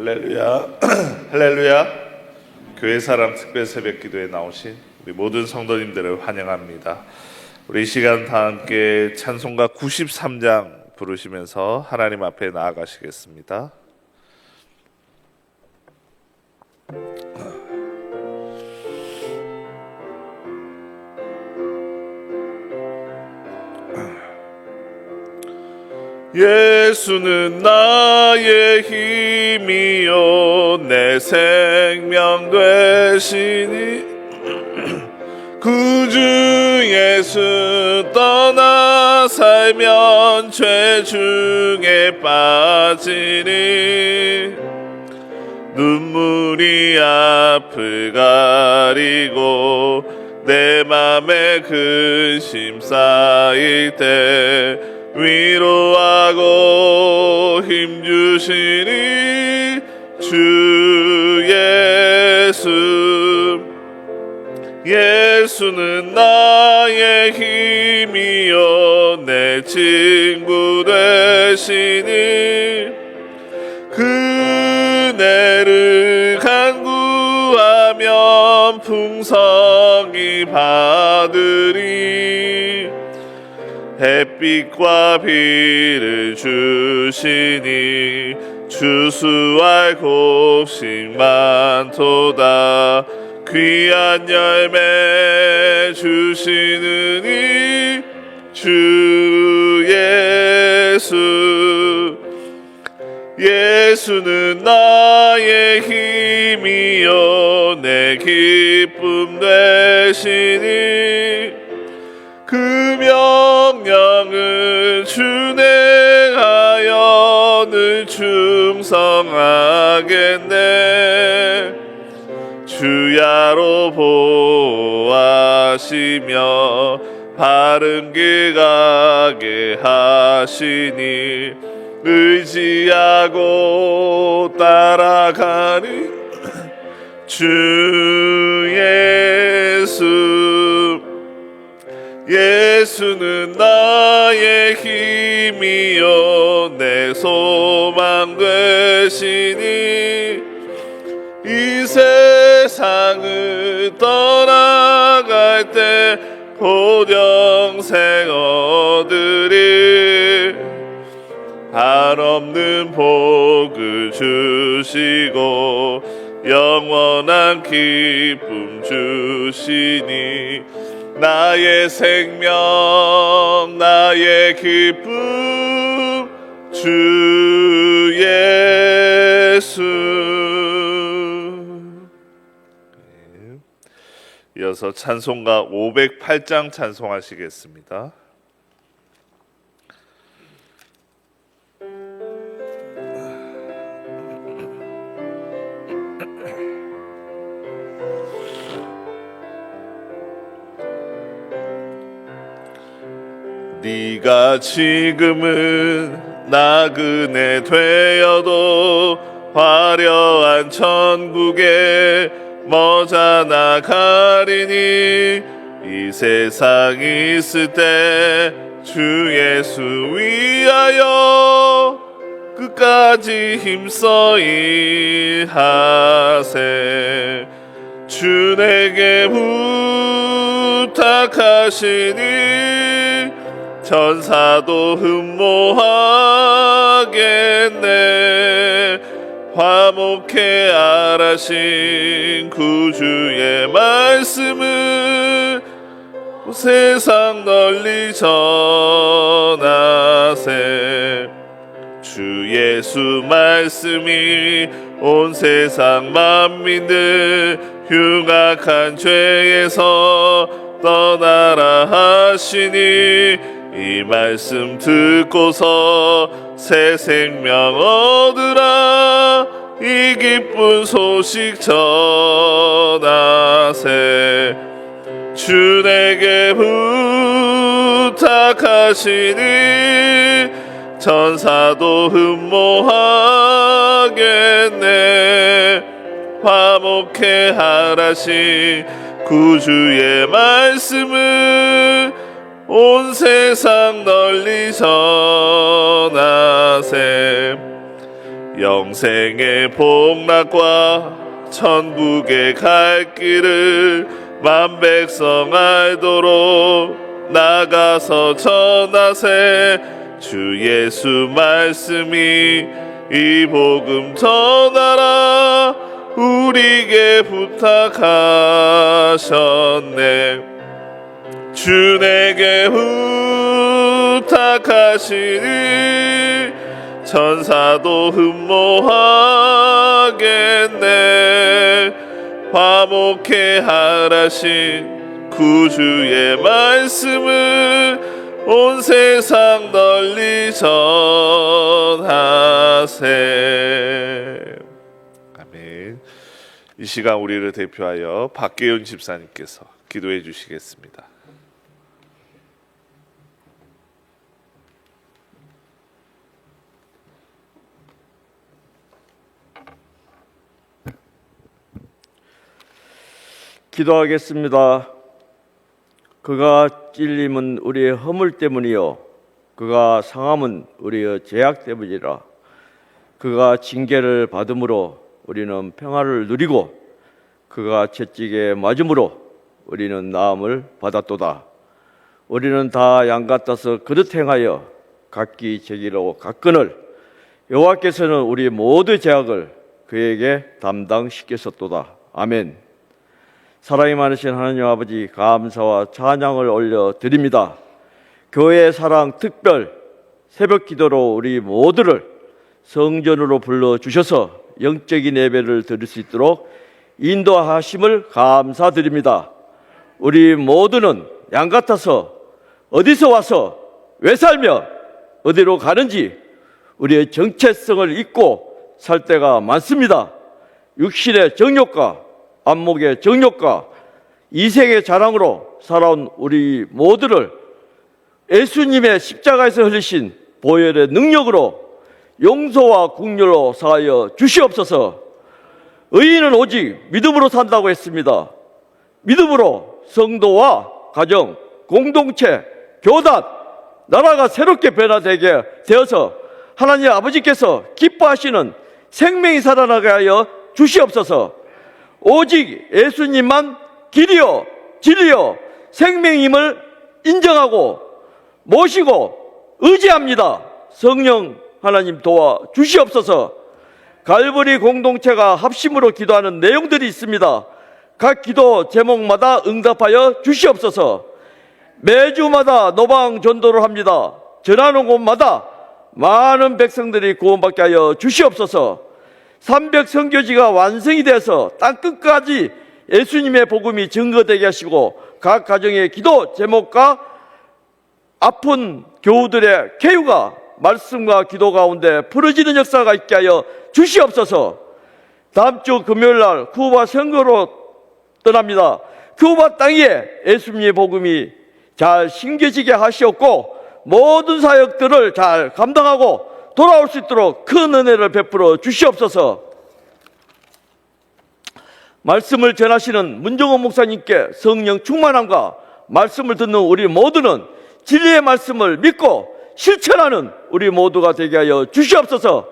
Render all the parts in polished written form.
할렐루야. 할렐루야. 교회 사람 특별 새벽 기도에 나오신 우리 모든 성도님들을 환영합니다. 우리 이 시간 다 함께 찬송가 93장 부르시면서 하나님 앞에 나아가시겠습니다. 예수는 나의 힘이요 내 생명 되시니 구주 예수 떠나 살면 죄 중에 빠지니 눈물이 앞을 가리고 내 맘에 근심 쌓일 때 위로하고 힘주시니 주 예수. 예수는 나의 힘이요 내 친구 되시니 그네를 간구하면 풍성히 받으리. 햇빛과 비를 주시니 추수할 곡식 많도다. 귀한 열매 주시느니 주 예수. 예수는 나의 힘이요 내 기쁨 되시니 그 명령을 준행하여 늘 충성하겠네. 주야로 보호하시며 바른 길 가게 하시니 의지하고 따라가니 주 예수. 예수는 나의 힘이요 내 소망 되시니 이 세상을 떠나갈 때 곧 영생 얻으리. 한없는 복을 주시고 영원한 기쁨 주시니 나의 생명 나의 기쁨 주 예수. 이어서 찬송가 508장 찬송하시겠습니다. 네가 지금은 나그네 되어도 화려한 천국에 머자나 가리니 이 세상 있을 때 주 예수 위하여 끝까지 힘써 일하세. 주 내게 부탁하시니 천사도 흠모하겠네. 화목해 알아신 구주의 말씀을 세상 널리 전하세. 주 예수 말씀이 온 세상 만민들 흉악한 죄에서 떠나라 하시니 이 말씀 듣고서 새 생명 얻으라. 이 기쁜 소식 전하세. 주 내게 부탁하시니 천사도 흠모하겠네. 화목해 하라신 구주의 말씀을 온 세상 널리 전하세. 영생의 복락과 천국에 갈 길을 만 백성 알도록 나가서 전하세. 주 예수 말씀이 이 복음 전하라 우리에게 부탁하셨네. 주 내게 부탁하시니 천사도 흠모하겠네. 화목해 하라신 구주의 말씀을 온 세상 널리 전하세. 아멘. 이 시간 우리를 대표하여 박계윤 집사님께서 기도해 주시겠습니다. 기도하겠습니다. 그가 찔림은 우리의 허물 때문이요 그가 상함은 우리의 죄악 때문이라. 그가 징계를 받음으로 우리는 평화를 누리고 그가 채찍에 맞음으로 우리는 나음을 받았도다. 우리는 다 양 같아서 그릇 행하여 각기 제기로 각건을 여호와께서는 우리 모두 죄악을 그에게 담당시켰었도다. 아멘. 사랑이 많으신 하나님 아버지, 감사와 찬양을 올려드립니다. 교회의 사랑 특별 새벽 기도로 우리 모두를 성전으로 불러주셔서 영적인 예배를 드릴 수 있도록 인도하심을 감사드립니다. 우리 모두는 양 같아서 어디서 와서 왜 살며 어디로 가는지 우리의 정체성을 잊고 살 때가 많습니다. 육신의 정욕과 안목의 정욕과 이생의 자랑으로 살아온 우리 모두를 예수님의 십자가에서 흘리신 보혈의 능력으로 용서와 국률로 사하여 주시옵소서. 의인은 오직 믿음으로 산다고 했습니다. 믿음으로 성도와 가정, 공동체, 교단, 나라가 새롭게 변화되게 되어서 하나님 아버지께서 기뻐하시는 생명이 살아나게 하여 주시옵소서. 오직 예수님만 길이요 진리요 생명임을 인정하고 모시고 의지합니다. 성령 하나님 도와 주시옵소서. 갈보리 공동체가 합심으로 기도하는 내용들이 있습니다. 각 기도 제목마다 응답하여 주시옵소서. 매주마다 노방 전도를 합니다. 전하는 곳마다 많은 백성들이 구원받게 하여 주시옵소서. 300 선교지가 완성이 돼서 땅끝까지 예수님의 복음이 증거되게 하시고 각 가정의 기도 제목과 아픈 교우들의 쾌유가 말씀과 기도 가운데 풀어지는 역사가 있게 하여 주시옵소서. 다음 주 금요일날 쿠바 선교로 떠납니다. 쿠바 땅에 예수님의 복음이 잘 심겨지게 하시옵고 모든 사역들을 잘 감당하고 돌아올 수 있도록 큰 은혜를 베풀어 주시옵소서. 말씀을 전하시는 문정원 목사님께 성령 충만함과 말씀을 듣는 우리 모두는 진리의 말씀을 믿고 실천하는 우리 모두가 되게 하여 주시옵소서.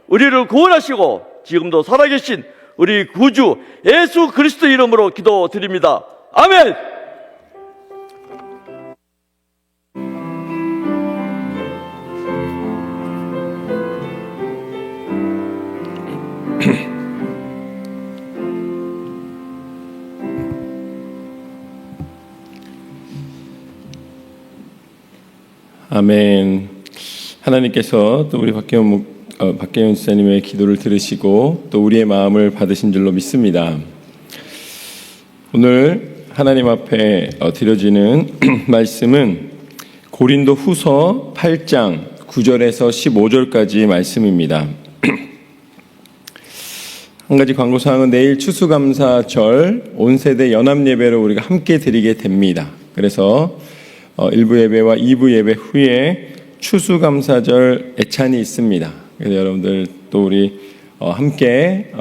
우리를 구원하시고 지금도 살아계신 우리 구주 예수 그리스도 이름으로 기도드립니다. 아멘. 아멘. 하나님께서 또 우리 박계윤 지사님의 기도를 들으시고 또 우리의 마음을 받으신 줄로 믿습니다. 오늘 하나님 앞에 드려지는 말씀은 고린도 후서 8장 9절에서 15절까지 말씀입니다. 한 가지 광고사항은 내일 추수감사절 온세대 연합예배를 우리가 함께 드리게 됩니다. 그래서 1부 예배와 2부 예배 후에 추수감사절 애찬이 있습니다. 그래서 여러분들 또 우리 함께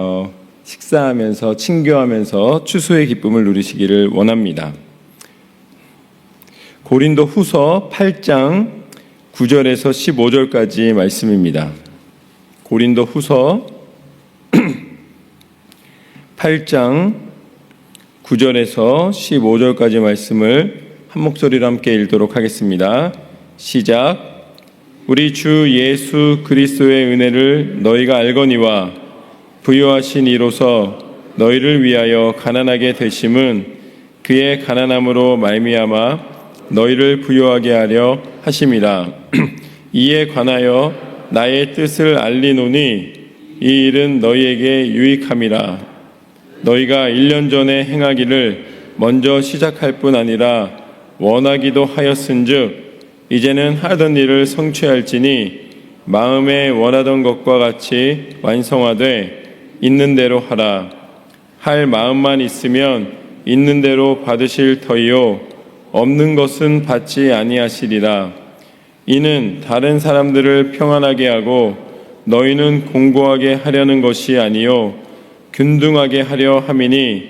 식사하면서 친교하면서 추수의 기쁨을 누리시기를 원합니다. 고린도 후서 8장 9절에서 15절까지 말씀입니다. 고린도 후서 8장 9절에서 15절까지 말씀을 한 목소리로 함께 읽도록 하겠습니다. 시작. 우리 주 예수 그리스도의 은혜를 너희가 알거니와 부요하신 이로서 너희를 위하여 가난하게 되심은 그의 가난함으로 말미암아 너희를 부요하게 하려 하심이라. 이에 관하여 나의 뜻을 알리노니 이 일은 너희에게 유익함이라. 너희가 1년 전에 행하기를 먼저 시작할 뿐 아니라 원하기도 하였은즉 이제는 하던 일을 성취할지니 마음에 원하던 것과 같이 완성하되 있는 대로 하라. 할 마음만 있으면 있는 대로 받으실 터이요 없는 것은 받지 아니하시리라. 이는 다른 사람들을 평안하게 하고 너희는 공고하게 하려는 것이 아니요 균등하게 하려 함이니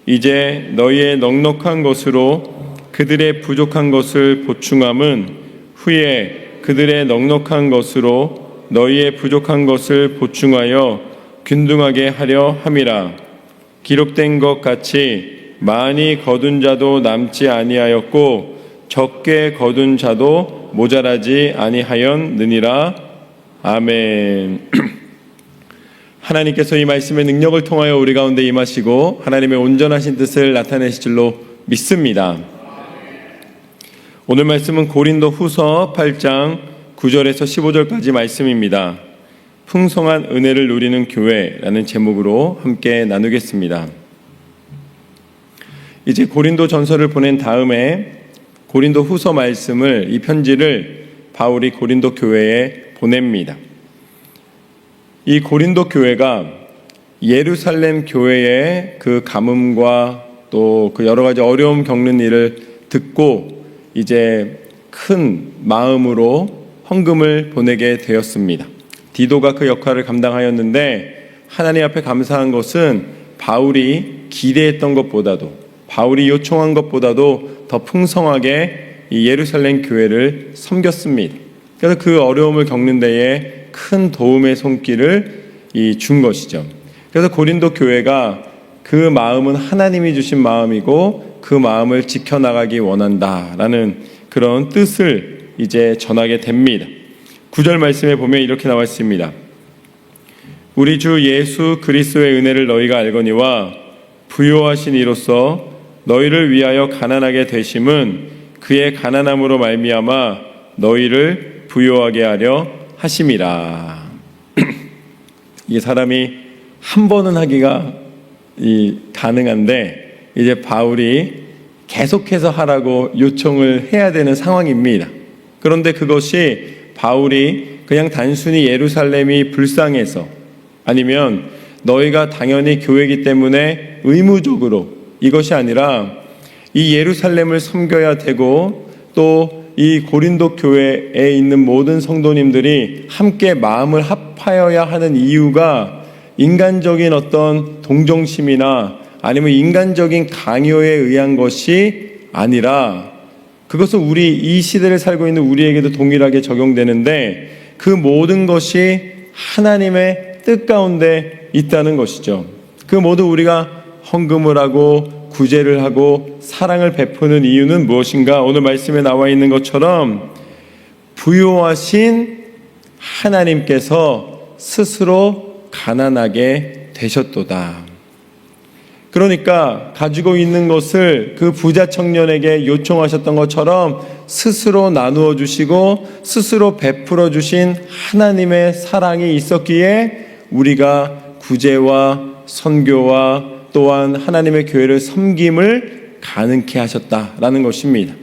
이제 너희의 넉넉한 것으로 그들의 부족한 것을 보충함은 후에 그들의 넉넉한 것으로 너희의 부족한 것을 보충하여 균등하게 하려 함이라. 기록된 것 같이 많이 거둔 자도 남지 아니하였고 적게 거둔 자도 모자라지 아니하였느니라. 아멘. 하나님께서 이 말씀의 능력을 통하여 우리 가운데 임하시고 하나님의 온전하신 뜻을 나타내실 줄로 믿습니다. 오늘 말씀은 고린도 후서 8장 9절에서 15절까지 말씀입니다. 풍성한 은혜를 누리는 교회라는 제목으로 함께 나누겠습니다. 이제 고린도 전서를 보낸 다음에 고린도 후서 말씀을, 이 편지를 바울이 고린도 교회에 보냅니다. 이 고린도 교회가 예루살렘 교회의 그 가뭄과 또 그 여러 가지 어려움 겪는 일을 듣고 이제 큰 마음으로 헌금을 보내게 되었습니다. 디도가 그 역할을 감당하였는데 하나님 앞에 감사한 것은 바울이 기대했던 것보다도, 바울이 요청한 것보다도 더 풍성하게 이 예루살렘 교회를 섬겼습니다. 그래서 그 어려움을 겪는 데에 큰 도움의 손길을 준 것이죠. 그래서 고린도 교회가 그 마음은 하나님이 주신 마음이고 그 마음을 지켜나가기 원한다라는 그런 뜻을 이제 전하게 됩니다. 9절 말씀에 보면 이렇게 나와 있습니다. 우리 주 예수 그리스도의 은혜를 너희가 알거니와 부요하신 이로써 너희를 위하여 가난하게 되심은 그의 가난함으로 말미암아 너희를 부요하게 하려 하심이라. 이게 사람이 한 번은 하기가 가능한데 이제 바울이 계속해서 하라고 요청을 해야 되는 상황입니다. 그런데 그것이 바울이 그냥 단순히 예루살렘이 불쌍해서, 아니면 너희가 당연히 교회이기 때문에 의무적으로, 이것이 아니라 이 예루살렘을 섬겨야 되고 또 이 고린도 교회에 있는 모든 성도님들이 함께 마음을 합하여야 하는 이유가 인간적인 어떤 동정심이나 아니면 인간적인 강요에 의한 것이 아니라, 그것은 우리 이 시대를 살고 있는 우리에게도 동일하게 적용되는데 그 모든 것이 하나님의 뜻 가운데 있다는 것이죠. 그 모두 우리가 헌금을 하고 구제를 하고 사랑을 베푸는 이유는 무엇인가? 오늘 말씀에 나와 있는 것처럼 부요하신 하나님께서 스스로 가난하게 되셨도다. 그러니까 가지고 있는 것을 그 부자 청년에게 요청하셨던 것처럼 스스로 나누어 주시고 스스로 베풀어 주신 하나님의 사랑이 있었기에 우리가 구제와 선교와 또한 하나님의 교회를 섬김을 가능케 하셨다라는 것입니다.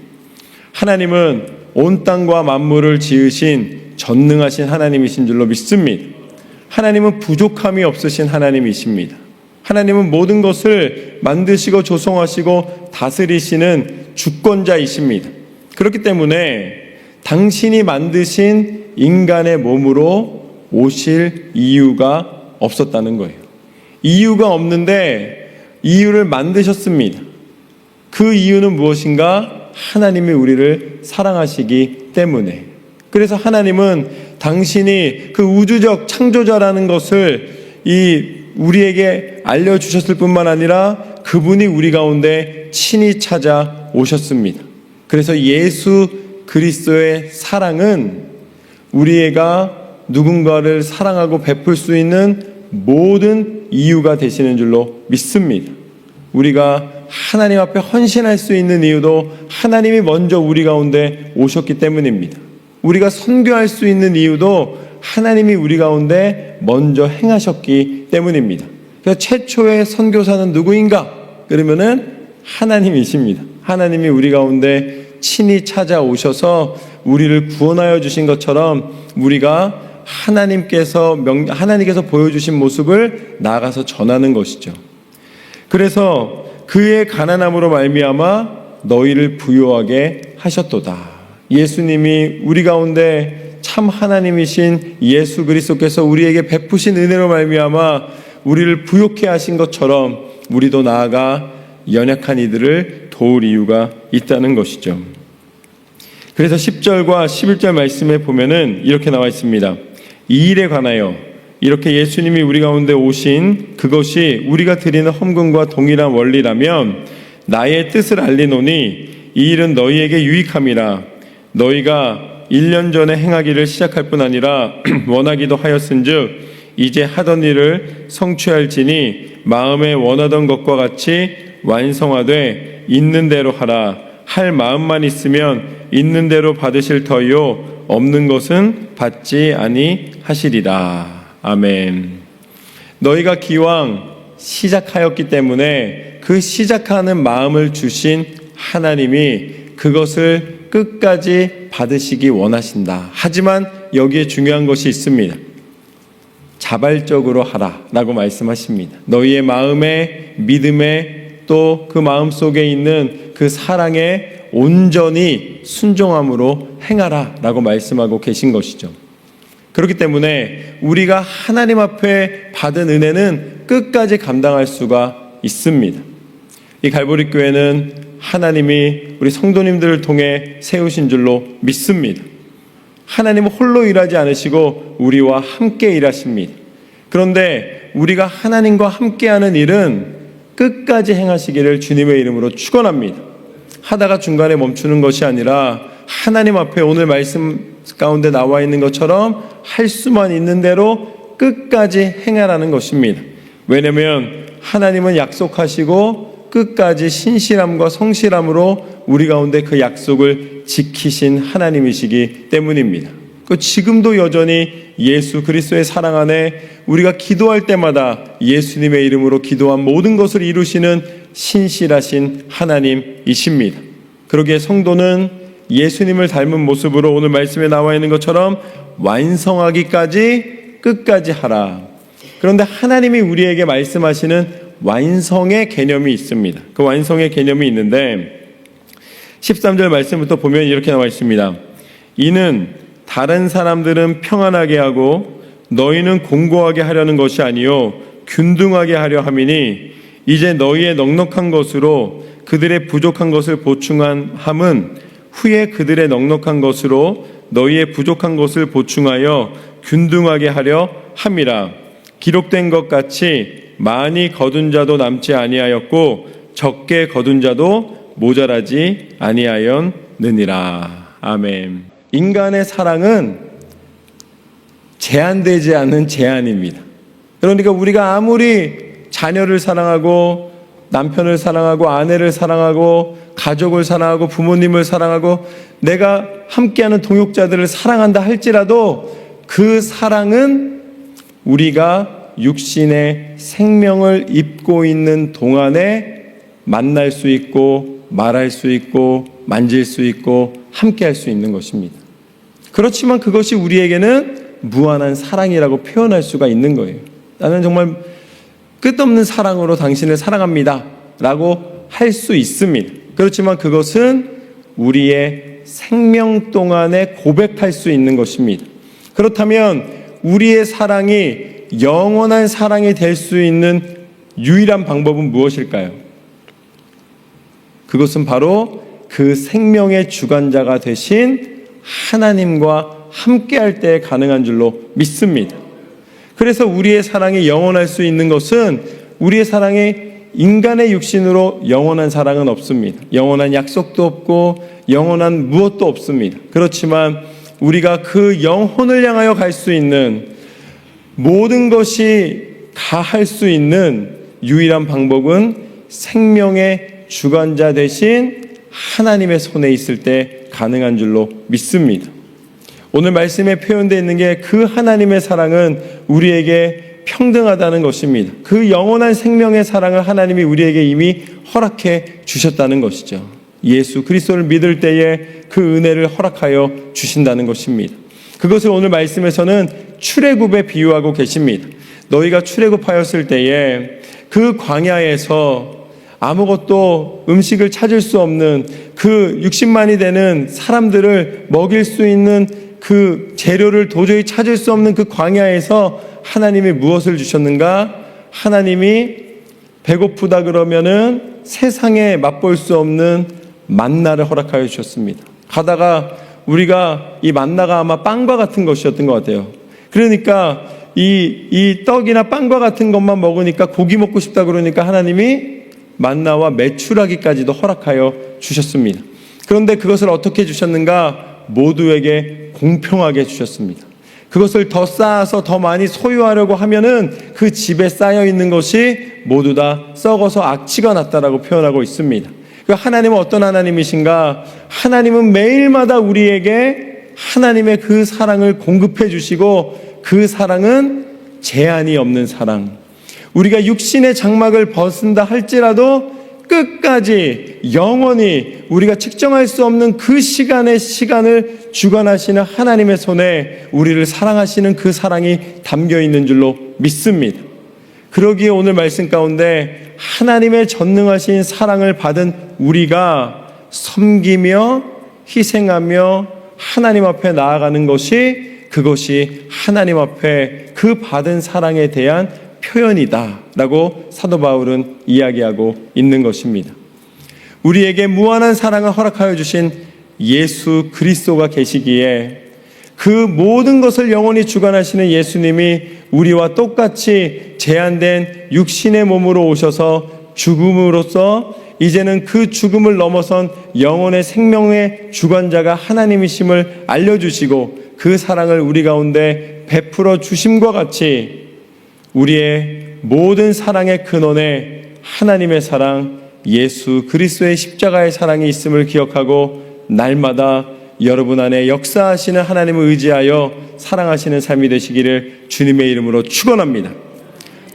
하나님은 온 땅과 만물을 지으신 전능하신 하나님이신 줄로 믿습니다. 하나님은 부족함이 없으신 하나님이십니다. 하나님은 모든 것을 만드시고 조성하시고 다스리시는 주권자이십니다. 그렇기 때문에 당신이 만드신 인간의 몸으로 오실 이유가 없었다는 거예요. 이유가 없는데 이유를 만드셨습니다. 그 이유는 무엇인가? 하나님이 우리를 사랑하시기 때문에. 그래서 하나님은 당신이 그 우주적 창조자라는 것을 우리에게 알려주셨을 뿐만 아니라 그분이 우리 가운데 친히 찾아오셨습니다. 그래서 예수 그리스도의 사랑은 우리가 누군가를 사랑하고 베풀 수 있는 모든 이유가 되시는 줄로 믿습니다. 우리가 하나님 앞에 헌신할 수 있는 이유도 하나님이 먼저 우리 가운데 오셨기 때문입니다. 우리가 선교할 수 있는 이유도 하나님이 우리 가운데 먼저 행하셨기 때문입니다. 그래서 최초의 선교사는 누구인가? 그러면은 하나님이십니다. 하나님이 우리 가운데 친히 찾아오셔서 우리를 구원하여 주신 것처럼 우리가 하나님께서 보여주신 모습을 나아가서 전하는 것이죠. 그래서 그의 가난함으로 말미암아 너희를 부유하게 하셨도다. 예수님이 우리 가운데 참 하나님이신 예수 그리스도께서 우리에게 베푸신 은혜로 말미암아 우리를 부욕해 하신 것처럼 우리도 나아가 연약한 이들을 도울 이유가 있다는 것이죠. 그래서 10절과 11절 말씀에 보면은 이렇게 나와 있습니다. 이 일에 관하여 이렇게 예수님이 우리 가운데 오신 그것이 우리가 드리는 헌금과 동일한 원리라면 나의 뜻을 알리노니 이 일은 너희에게 유익함이라. 너희가 1년 전에 행하기를 시작할 뿐 아니라 원하기도 하였은즉 이제 하던 일을 성취할지니 마음에 원하던 것과 같이 완성하되 있는 대로 하라. 할 마음만 있으면 있는 대로 받으실 터이요 없는 것은 받지 아니하시리라. 아멘. 너희가 기왕 시작하였기 때문에 그 시작하는 마음을 주신 하나님이 그것을 끝까지 받으시기 원하신다. 하지만 여기에 중요한 것이 있습니다. 자발적으로 하라 라고 말씀하십니다. 너희의 마음에 믿음에 또 그 마음속에 있는 그 사랑에 온전히 순종함으로 행하라 라고 말씀하고 계신 것이죠. 그렇기 때문에 우리가 하나님 앞에 받은 은혜는 끝까지 감당할 수가 있습니다. 이 갈보리 교회는 하나님이 우리 성도님들을 통해 세우신 줄로 믿습니다. 하나님은 홀로 일하지 않으시고 우리와 함께 일하십니다. 그런데 우리가 하나님과 함께하는 일은 끝까지 행하시기를 주님의 이름으로 축원합니다. 하다가 중간에 멈추는 것이 아니라 하나님 앞에 오늘 말씀 가운데 나와 있는 것처럼 할 수만 있는 대로 끝까지 행하라는 것입니다. 왜냐하면 하나님은 약속하시고 끝까지 신실함과 성실함으로 우리 가운데 그 약속을 지키신 하나님이시기 때문입니다. 지금도 여전히 예수 그리스도의 사랑 안에 우리가 기도할 때마다 예수님의 이름으로 기도한 모든 것을 이루시는 신실하신 하나님이십니다. 그러기에 성도는 예수님을 닮은 모습으로 오늘 말씀에 나와 있는 것처럼 완성하기까지 끝까지 하라. 그런데 하나님이 우리에게 말씀하시는 완성의 개념이 있습니다. 그 완성의 개념이 있는데 13절 말씀부터 보면 이렇게 나와 있습니다. 이는 다른 사람들은 평안하게 하고 너희는 공고하게 하려는 것이 아니요 균등하게 하려 함이니 이제 너희의 넉넉한 것으로 그들의 부족한 것을 보충함은 후에 그들의 넉넉한 것으로 너희의 부족한 것을 보충하여 균등하게 하려 함이라. 기록된 것 같이 많이 거둔 자도 남지 아니하였고 적게 거둔 자도 모자라지 아니하였느니라. 아멘. 인간의 사랑은 제한되지 않는 제한입니다. 그러니까 우리가 아무리 자녀를 사랑하고 남편을 사랑하고 아내를 사랑하고 가족을 사랑하고 부모님을 사랑하고 내가 함께하는 동역자들을 사랑한다 할지라도 그 사랑은 우리가 육신의 생명을 입고 있는 동안에 만날 수 있고 말할 수 있고 만질 수 있고 함께할 수 있는 것입니다. 그렇지만 그것이 우리에게는 무한한 사랑이라고 표현할 수가 있는 거예요. 나는 정말 끝없는 사랑으로 당신을 사랑합니다 라고 할 수 있습니다. 그렇지만 그것은 우리의 생명 동안에 고백할 수 있는 것입니다. 그렇다면 우리의 사랑이 영원한 사랑이 될 수 있는 유일한 방법은 무엇일까요? 그것은 바로 그 생명의 주관자가 되신 하나님과 함께할 때 가능한 줄로 믿습니다. 그래서 우리의 사랑이 영원할 수 있는 것은 우리의 사랑이 인간의 육신으로 영원한 사랑은 없습니다. 영원한 약속도 없고 영원한 무엇도 없습니다. 그렇지만 우리가 그 영혼을 향하여 갈 수 있는 모든 것이 가할 수 있는 유일한 방법은 생명의 주관자 되신 하나님의 손에 있을 때 가능한 줄로 믿습니다. 오늘 말씀에 표현되어 있는 게 그 하나님의 사랑은 우리에게 평등하다는 것입니다. 그 영원한 생명의 사랑을 하나님이 우리에게 이미 허락해 주셨다는 것이죠. 예수 그리스도를 믿을 때에 그 은혜를 허락하여 주신다는 것입니다. 그것을 오늘 말씀에서는 출애굽에 비유하고 계십니다. 너희가 출애굽하였을 때에 그 광야에서 아무것도 음식을 찾을 수 없는 그 60만이 되는 사람들을 먹일 수 있는 그 재료를 도저히 찾을 수 없는 그 광야에서 하나님이 무엇을 주셨는가? 하나님이 배고프다 그러면은 세상에 맛볼 수 없는 만나를 허락하여 주셨습니다. 가다가 우리가 이 만나가 아마 빵과 같은 것이었던 것 같아요. 그러니까 이 떡이나 빵과 같은 것만 먹으니까 고기 먹고 싶다 그러니까 하나님이 만나와 메추라기까지도 허락하여 주셨습니다. 그런데 그것을 어떻게 주셨는가? 모두에게 공평하게 주셨습니다. 그것을 더 쌓아서 더 많이 소유하려고 하면은 그 집에 쌓여 있는 것이 모두 다 썩어서 악취가 났다라고 표현하고 있습니다. 하나님은 어떤 하나님이신가? 하나님은 매일마다 우리에게 하나님의 그 사랑을 공급해 주시고 그 사랑은 제한이 없는 사랑. 우리가 육신의 장막을 벗은다 할지라도 끝까지 영원히 우리가 측정할 수 없는 그 시간을 주관하시는 하나님의 손에 우리를 사랑하시는 그 사랑이 담겨 있는 줄로 믿습니다. 그러기에 오늘 말씀 가운데 하나님의 전능하신 사랑을 받은 우리가 섬기며 희생하며 하나님 앞에 나아가는 것이 그것이 하나님 앞에 그 받은 사랑에 대한 표현이다 라고 사도 바울은 이야기하고 있는 것입니다. 우리에게 무한한 사랑을 허락하여 주신 예수 그리스도가 계시기에 그 모든 것을 영원히 주관하시는 예수님이 우리와 똑같이 제한된 육신의 몸으로 오셔서 죽음으로써 이제는 그 죽음을 넘어선 영혼의 생명의 주관자가 하나님이심을 알려주시고 그 사랑을 우리 가운데 베풀어 주심과 같이 우리의 모든 사랑의 근원에 하나님의 사랑, 예수 그리스도의 십자가의 사랑이 있음을 기억하고 날마다 여러분 안에 역사하시는 하나님을 의지하여 사랑하시는 삶이 되시기를 주님의 이름으로 축원합니다.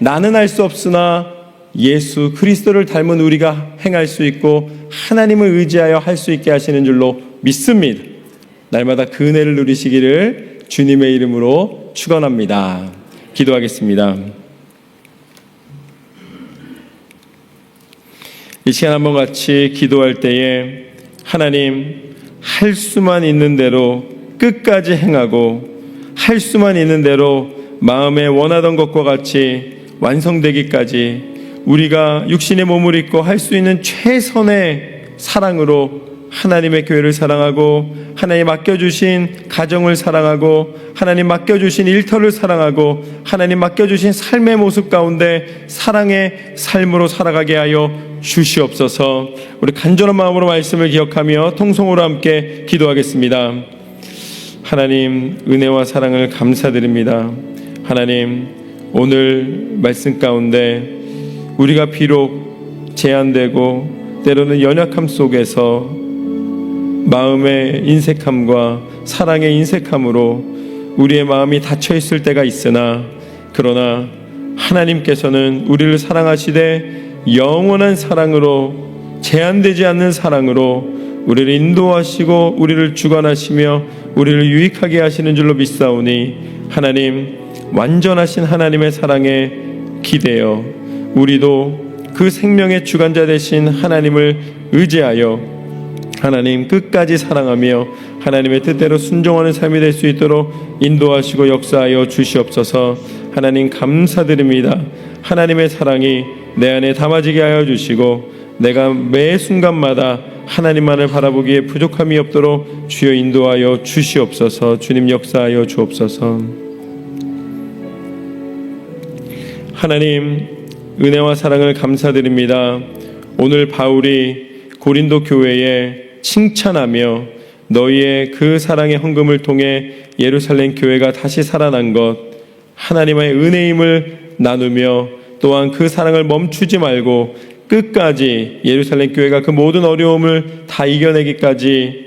나는 할 수 없으나 예수 그리스도를 닮은 우리가 행할 수 있고 하나님을 의지하여 할 수 있게 하시는 줄로 믿습니다. 날마다 그 은혜를 누리시기를 주님의 이름으로 축원합니다. 기도하겠습니다. 이 시간 한번 같이 기도할 때에 하나님 할 수만 있는 대로 끝까지 행하고 할 수만 있는 대로 마음에 원하던 것과 같이 완성되기까지 우리가 육신의 몸을 입고 할 수 있는 최선의 사랑으로 하나님의 교회를 사랑하고 하나님 맡겨주신 가정을 사랑하고 하나님 맡겨주신 일터를 사랑하고 하나님 맡겨주신 삶의 모습 가운데 사랑의 삶으로 살아가게 하여 주시옵소서. 우리 간절한 마음으로 말씀을 기억하며 통성으로 함께 기도하겠습니다. 하나님 은혜와 사랑을 감사드립니다. 하나님 오늘 말씀 가운데 우리가 비록 제한되고 때로는 연약함 속에서 마음의 인색함과 사랑의 인색함으로 우리의 마음이 닫혀 있을 때가 있으나 그러나 하나님께서는 우리를 사랑하시되 영원한 사랑으로 제한되지 않는 사랑으로 우리를 인도하시고 우리를 주관하시며 우리를 유익하게 하시는 줄로 믿사오니 하나님 완전하신 하나님의 사랑에 기대어 우리도 그 생명의 주관자 되신 하나님을 의지하여 하나님 끝까지 사랑하며 하나님의 뜻대로 순종하는 삶이 될 수 있도록 인도하시고 역사하여 주시옵소서. 하나님 감사드립니다. 하나님의 사랑이 내 안에 담아지게 하여 주시고 내가 매 순간마다 하나님만을 바라보기에 부족함이 없도록 주여 인도하여 주시옵소서. 주님 역사하여 주옵소서. 하나님 은혜와 사랑을 감사드립니다. 오늘 바울이 고린도 교회에 칭찬하며 너희의 그 사랑의 헌금을 통해 예루살렘 교회가 다시 살아난 것, 하나님의 은혜임을 나누며 또한 그 사랑을 멈추지 말고 끝까지 예루살렘 교회가 그 모든 어려움을 다 이겨내기까지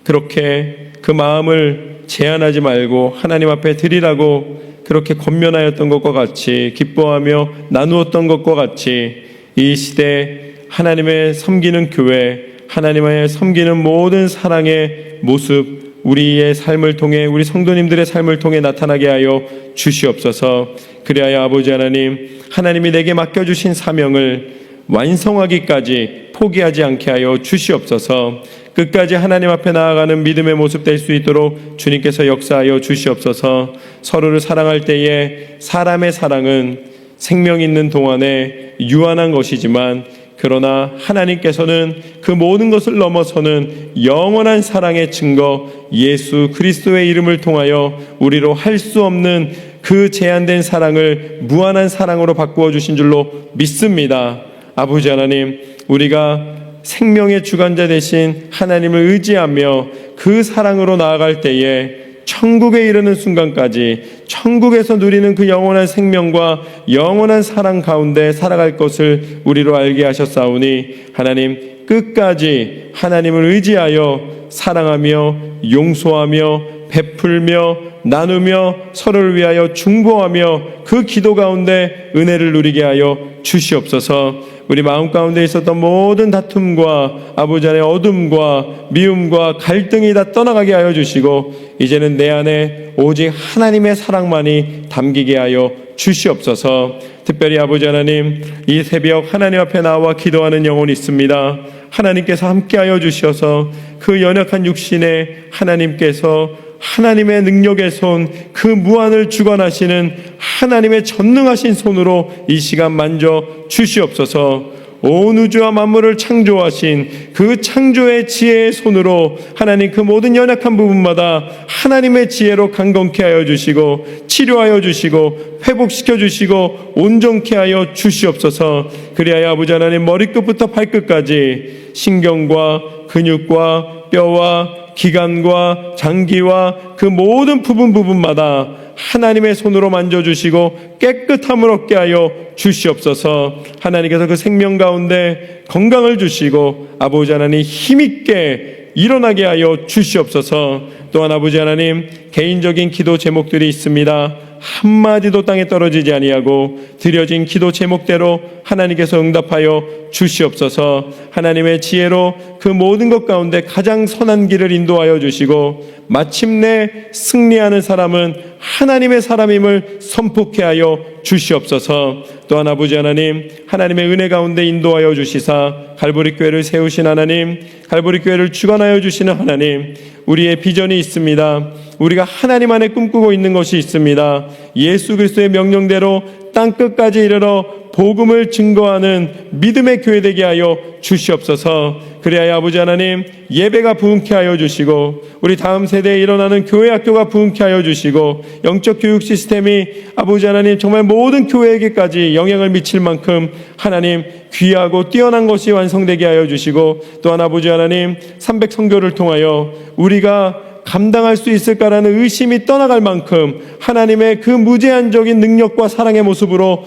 그렇게 그 마음을 제한하지 말고 하나님 앞에 드리라고 그렇게 권면하였던 것과 같이 기뻐하며 나누었던 것과 같이 이 시대 하나님의 섬기는 교회, 하나님의 섬기는 모든 사랑의 모습 우리의 삶을 통해 우리 성도님들의 삶을 통해 나타나게 하여 주시옵소서. 그리하여 아버지 하나님, 하나님이 내게 맡겨주신 사명을 완성하기까지 포기하지 않게 하여 주시옵소서. 끝까지 하나님 앞에 나아가는 믿음의 모습 될 수 있도록 주님께서 역사하여 주시옵소서. 서로를 사랑할 때에 사람의 사랑은 생명 있는 동안에 유한한 것이지만 그러나 하나님께서는 그 모든 것을 넘어서는 영원한 사랑의 증거 예수 그리스도의 이름을 통하여 우리로 할 수 없는 그 제한된 사랑을 무한한 사랑으로 바꾸어 주신 줄로 믿습니다. 아버지 하나님, 우리가 생명의 주관자 되신 하나님을 의지하며 그 사랑으로 나아갈 때에 천국에 이르는 순간까지 천국에서 누리는 그 영원한 생명과 영원한 사랑 가운데 살아갈 것을 우리로 알게 하셨사오니 하나님 끝까지 하나님을 의지하여 사랑하며 용서하며 베풀며 나누며 서로를 위하여 중보하며 그 기도 가운데 은혜를 누리게 하여 주시옵소서. 우리 마음 가운데 있었던 모든 다툼과 아버지 안의 어둠과 미움과 갈등이 다 떠나가게 하여 주시고 이제는 내 안에 오직 하나님의 사랑만이 담기게 하여 주시옵소서. 특별히 아버지 하나님, 이 새벽 하나님 앞에 나와 기도하는 영혼이 있습니다. 하나님께서 함께하여 주셔서 그 연약한 육신에 하나님께서 하나님의 능력의 손, 그 무한을 주관하시는 하나님의 전능하신 손으로 이 시간 만져 주시옵소서. 온 우주와 만물을 창조하신 그 창조의 지혜의 손으로 하나님 그 모든 연약한 부분마다 하나님의 지혜로 강건케 하여 주시고 치료하여 주시고 회복시켜 주시고 온전케 하여 주시옵소서. 그리하여 아버지 하나님 머리끝부터 발끝까지 신경과 근육과 뼈와 기관과 장기와 그 모든 부분마다 하나님의 손으로 만져주시고 깨끗함을 얻게 하여 주시옵소서. 하나님께서 그 생명 가운데 건강을 주시고 아버지 하나님 힘있게 일어나게 하여 주시옵소서. 또한 아버지 하나님 개인적인 기도 제목들이 있습니다. 한마디도 땅에 떨어지지 아니하고 드려진 기도 제목대로 하나님께서 응답하여 주시옵소서. 하나님의 지혜로 그 모든 것 가운데 가장 선한 길을 인도하여 주시고 마침내 승리하는 사람은 하나님의 사람임을 선포케 하여 주시옵소서. 또한 아버지 하나님, 하나님의 은혜 가운데 인도하여 주시사 갈보리 교회를 세우신 하나님, 갈보리 교회를 주관하여 주시는 하나님, 우리의 비전이 있습니다. 우리가 하나님 안에 꿈꾸고 있는 것이 있습니다. 예수 그리스도의 명령대로 땅끝까지 이르러 복음을 증거하는 믿음의 교회 되게 하여 주시옵소서. 그리하여 아버지 하나님 예배가 부흥케 하여 주시고 우리 다음 세대에 일어나는 교회 학교가 부흥케 하여 주시고 영적 교육 시스템이 아버지 하나님 정말 모든 교회에게까지 영향을 미칠 만큼 하나님 귀하고 뛰어난 것이 완성되게 하여 주시고 또한 아버지 하나님 300선교를 통하여 우리가 감당할 수 있을까라는 의심이 떠나갈 만큼 하나님의 그 무제한적인 능력과 사랑의 모습으로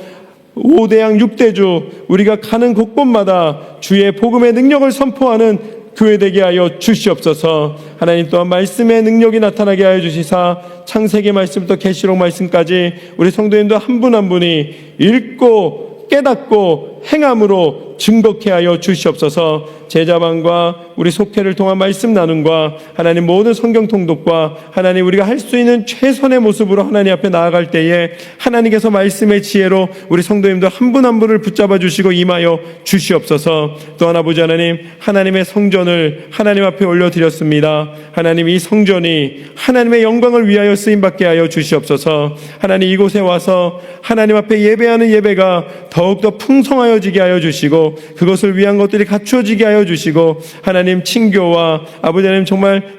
5대양 6대주 우리가 가는 곳곳마다 주의 복음의 능력을 선포하는 교회 되게 하여 주시옵소서. 하나님 또한 말씀의 능력이 나타나게 하여 주시사 창세기 말씀부터 계시록 말씀까지 우리 성도님들 한 분 한 분이 읽고 깨닫고 행함으로 증거케 하여 주시옵소서. 제자반과 우리 속회를 통한 말씀 나눔과 하나님 모든 성경 통독과 하나님 우리가 할 수 있는 최선의 모습으로 하나님 앞에 나아갈 때에 하나님께서 말씀의 지혜로 우리 성도님들 한 분 한 분을 붙잡아 주시고 임하여 주시옵소서. 또한 아버지 하나님, 하나님의 성전을 하나님 앞에 올려드렸습니다. 하나님 이 성전이 하나님의 영광을 위하여 쓰임받게 하여 주시옵소서. 하나님 이곳에 와서 하나님 앞에 예배하는 예배가 더욱더 풍성하여 풍성하여지게 하여 주시고 그것을 위한 것들이 갖추어지게 하여 주시고 하나님 친교와 아버지 하나님 정말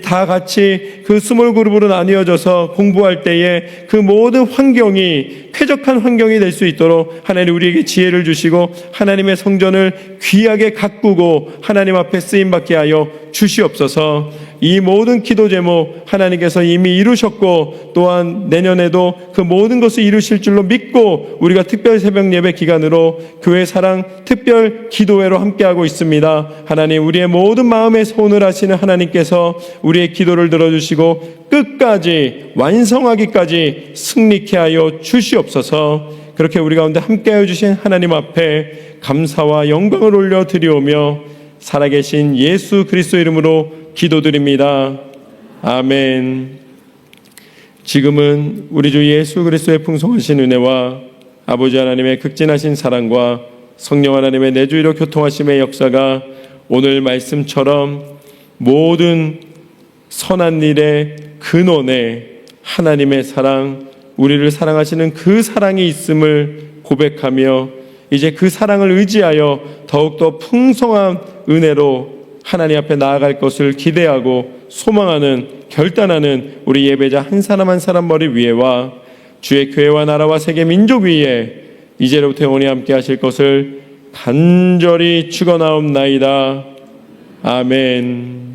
다 같이 그 스몰 그룹으로 나뉘어져서 공부할 때에 그 모든 환경이 쾌적한 환경이 될 수 있도록 하나님 우리에게 지혜를 주시고 하나님의 성전을 귀하게 가꾸고 하나님 앞에 쓰임받게 하여 주시옵소서. 이 모든 기도 제목 하나님께서 이미 이루셨고 또한 내년에도 그 모든 것을 이루실 줄로 믿고 우리가 특별 새벽 예배 기간으로 교회 사랑 특별 기도회로 함께하고 있습니다. 하나님 우리의 모든 마음의 소원을 하시는 하나님께서 우리의 기도를 들어주시고 끝까지 완성하기까지 승리케 하여 주시옵소서. 그렇게 우리 가운데 함께하여 주신 하나님 앞에 감사와 영광을 올려드리오며 살아계신 예수 그리스도 이름으로 기도드립니다. 아멘. 지금은 우리 주 예수 그리스도의 풍성하신 은혜와 아버지 하나님의 극진하신 사랑과 성령 하나님의 내주의로 교통하심의 역사가 오늘 말씀처럼 모든 선한 일의 근원에 하나님의 사랑, 우리를 사랑하시는 그 사랑이 있음을 고백하며 이제 그 사랑을 의지하여 더욱더 풍성한 은혜로 하나님 앞에 나아갈 것을 기대하고 소망하는 결단하는 우리 예배자 한 사람 한 사람 머리 위에와 주의 교회와 나라와 세계 민족 위에 이제로부터 영원히 함께 하실 것을 간절히 축원하옵나이다. 아멘.